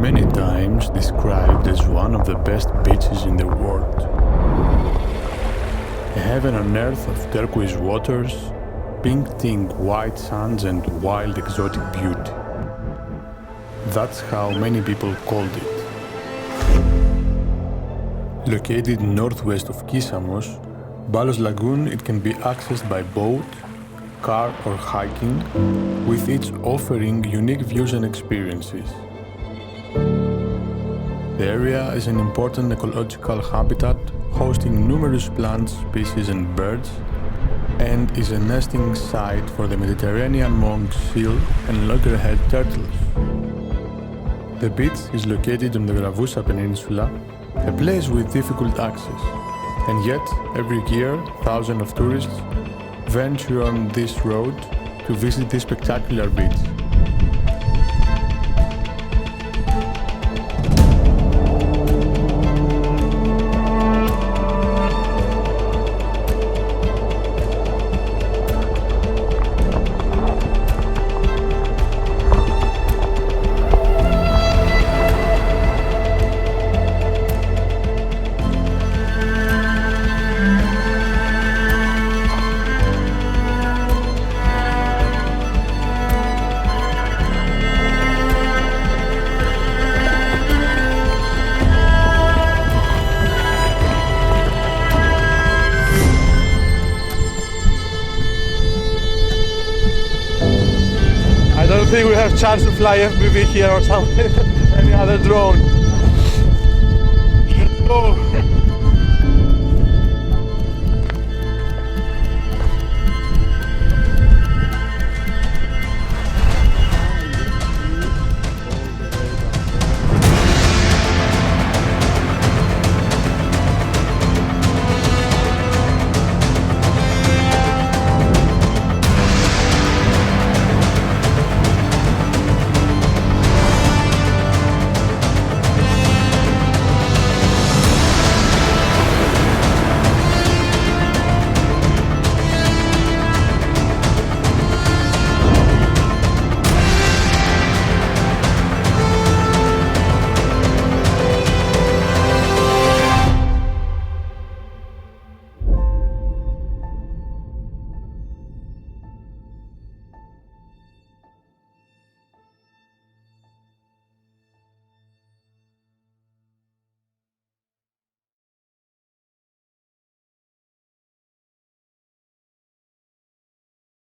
many times described as one of the best beaches in the world. A heaven on earth of turquoise waters, pink-tinted white sands and wild exotic beauty. That's how many people called it. Located northwest of Kissamos, Balos Lagoon, it can be accessed by boat, car or hiking, with each offering unique views and experiences. The area is an important ecological habitat, hosting numerous plant species and birds, and is a nesting site for the Mediterranean monk seal and loggerhead turtles. The beach is located on the Gravousa Peninsula, a place with difficult access, and yet every year thousands of tourists venture on this road to visit this spectacular beach. I don't think we have chance to fly FPV here or something, any other drone. Let's go.